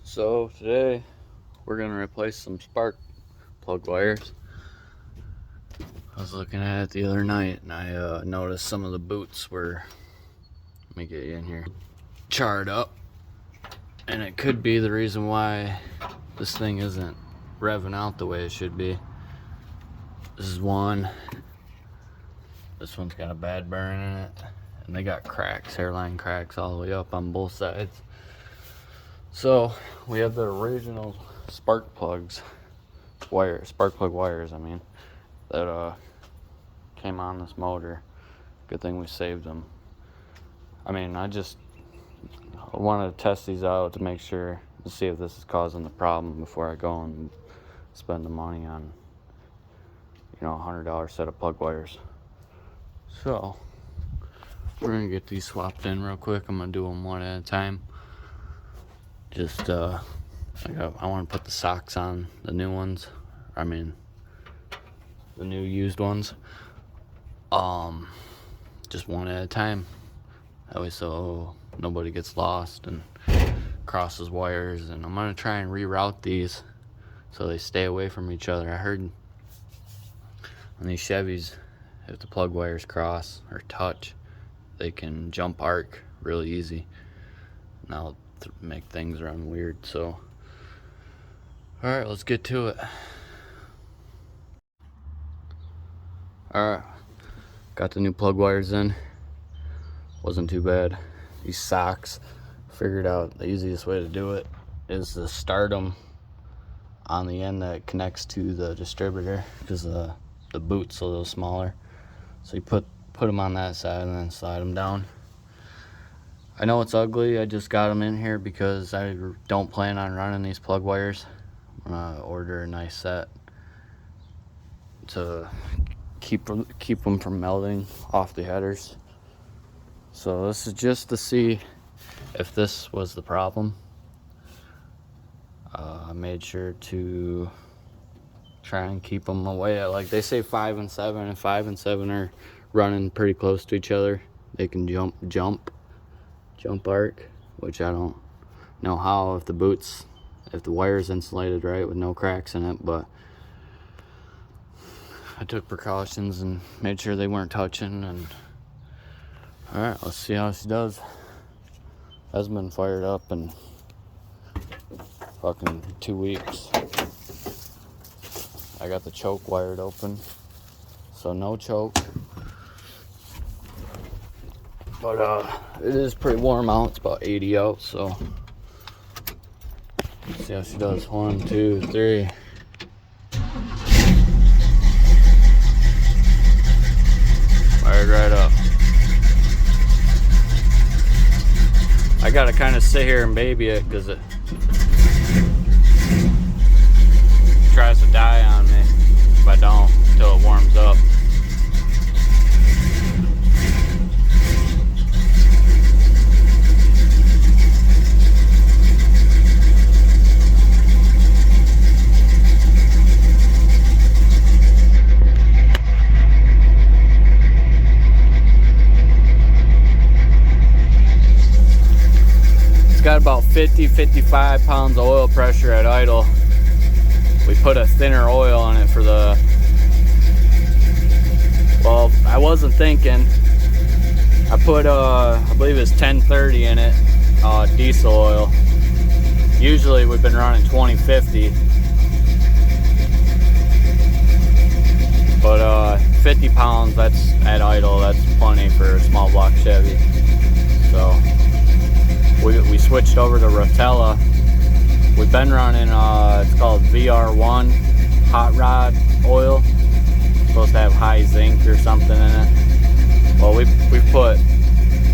So today we're gonna replace some spark plug wires. I was looking at it the other night and I noticed some of the boots were, let me get you in here, charred up, and it could be the reason why this thing isn't revving out the way it should be. This is one. This one's got a bad burn in it, and they got cracks, hairline cracks all the way up on both sides. So we have the original spark plug wires, I mean, that came on this motor. Good thing we saved them. I mean, I wanted to test these out to make sure, to see if this is causing the problem before I go and spend the money on, you know, $100 set of plug wires. So we're gonna get these swapped in real quick. I'm gonna do them one at a time. Just I want to put the socks on the new ones. I mean, the new used ones. Just one at a time. That way, so nobody gets lost and crosses wires. And I'm gonna try and reroute these so they stay away from each other. I heard on these Chevys, if the plug wires cross or touch, they can jump arc really easy. Now to make things run weird. So all right, let's get to it. All right, got the new plug wires in. Wasn't too bad. These socks, figured out the easiest way to do it is to start them on the end that connects to the distributor, because the boot's a little smaller. So you put them on that side and then slide them down. I know it's ugly. I just got them in here because I don't plan on running these plug wires. I'm gonna order a nice set to keep them from melting off the headers. So this is just to see if this was the problem. I made sure to try and keep them away. Like they say 5 and 7, and 5 and 7 are running pretty close to each other. They can jump arc, which I don't know how, if the wire's insulated right with no cracks in it, but I took precautions and made sure they weren't touching. And all right, let's see how she does. Hasn't been fired up in fucking 2 weeks. I got the choke wired open, so no choke. But it is pretty warm out. It's about 80 out, so let's see how she does. 1, 2, 3. Fired right up. I gotta kind of sit here and baby it because it tries to die on me if I don't until it warms up. Got about 50-55 pounds of oil pressure at idle. We put a thinner oil on it for the, well, I wasn't thinking. I put I believe it's 1030 in it, diesel oil. Usually we've been running 2050, but 50 pounds, that's at idle, that's plenty for a small block Chevy. So we switched over to Rotella. We've been running, it's called VR1 hot rod oil. It's supposed to have high zinc or something in it. Well, we've put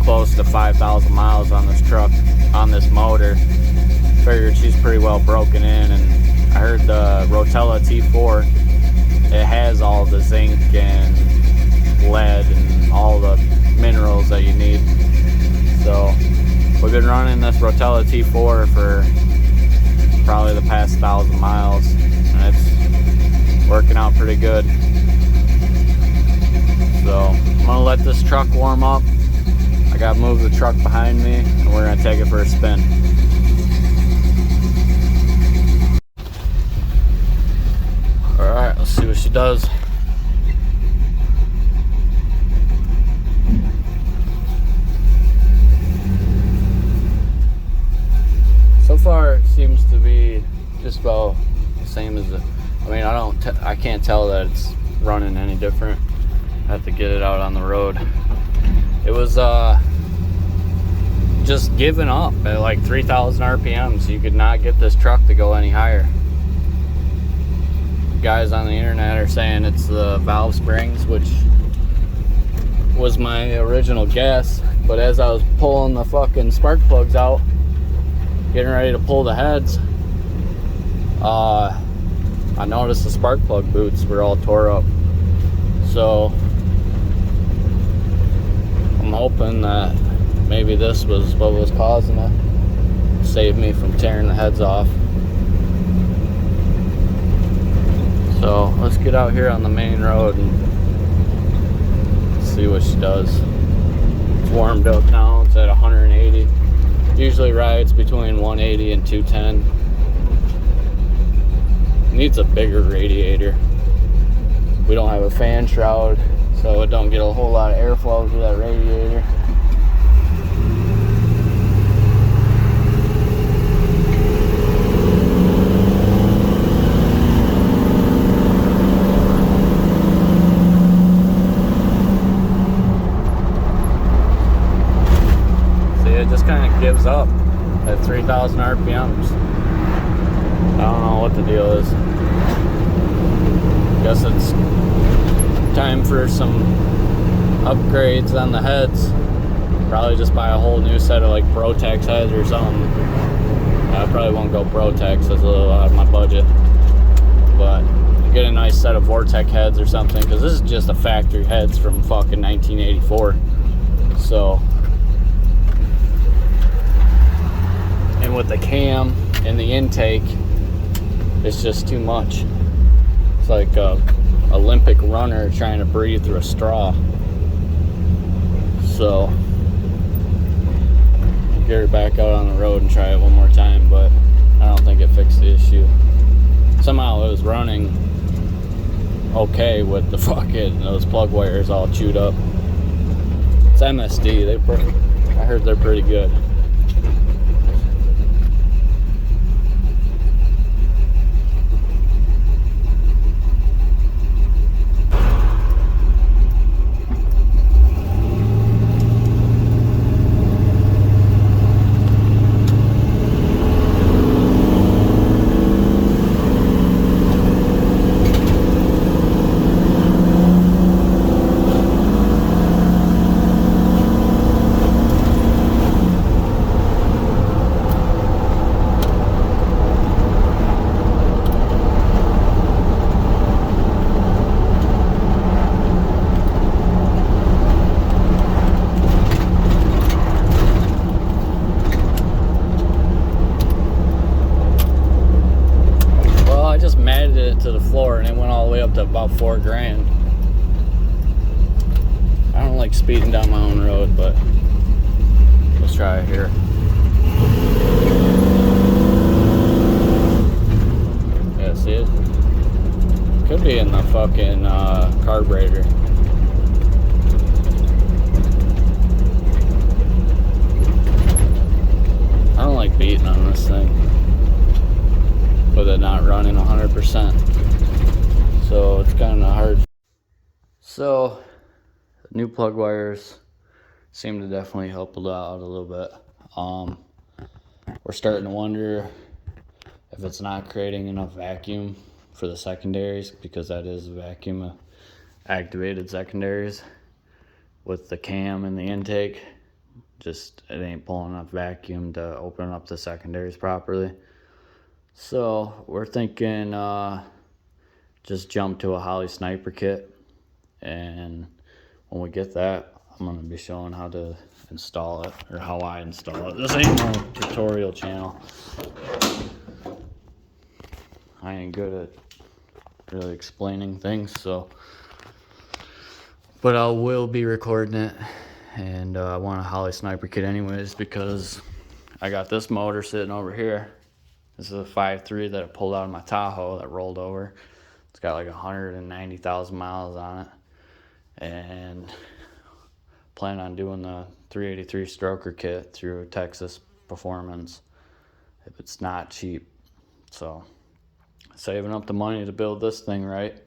close to 5,000 miles on this truck, on this motor. Figured she's pretty well broken in, and I heard the Rotella T4, it has all the zinc and lead and all the minerals that you need. So we've been running this Rotella T4 for probably the past 1,000 miles, and it's working out pretty good. So I'm gonna let this truck warm up. I gotta move the truck behind me, and we're gonna take it for a spin. far it seems to be just about the same as the, I mean, I can't tell that it's running any different. I have to get it out on the road. It was just giving up at like 3,000 RPMs. You could not get this truck to go any higher. Guys on the internet are saying it's the valve springs, which was my original guess, but as I was pulling the fucking spark plugs out, getting ready to pull the heads, I noticed the spark plug boots were all tore up. So I'm hoping that maybe this was what was causing it. Save me from tearing the heads off. So let's get out here on the main road and see what she does. It's warmed up now, it's at 180. Usually rides between 180 and 210. Needs a bigger radiator. We don't have a fan shroud, so it don't get a whole lot of airflow through that radiator. Gives up at 3,000 RPMs. I don't know what the deal is. Guess it's time for some upgrades on the heads. Probably just buy a whole new set of like Protex heads or something. I probably won't go Protex, that's a little out of my budget. But get a nice set of Vortec heads or something, because this is just a factory heads from fucking 1984. So, and with the cam and the intake, it's just too much. It's like a Olympic runner trying to breathe through a straw. So get her back out on the road and try it one more time, but I don't think it fixed the issue. Somehow it was running okay with the fucking those plug wires all chewed up. It's MSD. I heard they're pretty good. To the floor, and it went all the way up to about $4,000. I don't like speeding down my own road, but let's try it here. Yeah, see it? Could be in the fucking carburetor. I don't like beating on this thing with it not running 100%. So it's kind of hard. So new plug wires seem to definitely help it out a little bit. We're starting to wonder if it's not creating enough vacuum for the secondaries, because that is vacuum activated secondaries with the cam and the intake. Just it ain't pulling enough vacuum to open up the secondaries properly. So we're thinking just jump to a Holley Sniper kit, and when we get that, I'm going to be showing how to install it, or how I install it. This ain't no tutorial channel. I ain't good at really explaining things, so, but I will be recording it, and I want a Holley Sniper kit anyways, because I got this motor sitting over here. This is a 5.3 that I pulled out of my Tahoe that rolled over. It's got like 190,000 miles on it. And plan on doing the 383 stroker kit through Texas Performance. if it's not cheap. So saving up the money to build this thing right.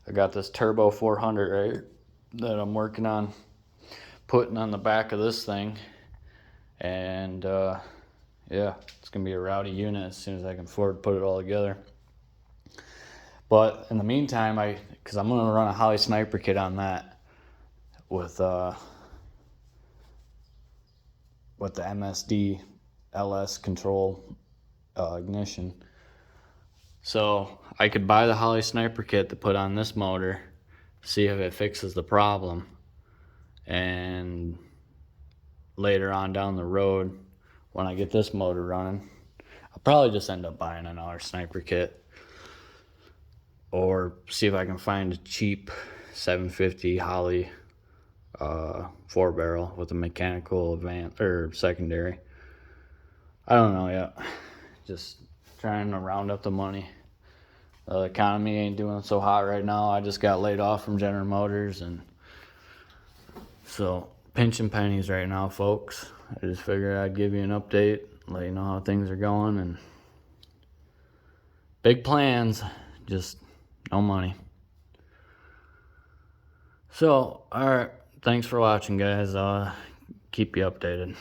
I got this Turbo 400 right that I'm working on putting on the back of this thing, and yeah, it's gonna be a rowdy unit as soon as I can afford to put it all together. But in the meantime, because I'm gonna run a Holley Sniper kit on that with the MSD LS control ignition. So I could buy the Holley Sniper kit to put on this motor, see if it fixes the problem, and later on down the road, when I get this motor running, I'll probably just end up buying another sniper kit, or see if I can find a cheap 750 Holley 4-barrel with a mechanical advance or secondary. I don't know yet. Just trying to round up the money. The economy ain't doing so hot right now. I just got laid off from General Motors, and so pinching pennies right now, folks. I just figured I'd give you an update, let you know how things are going, and big plans, just no money. So, alright, thanks for watching, guys. I'll keep you updated.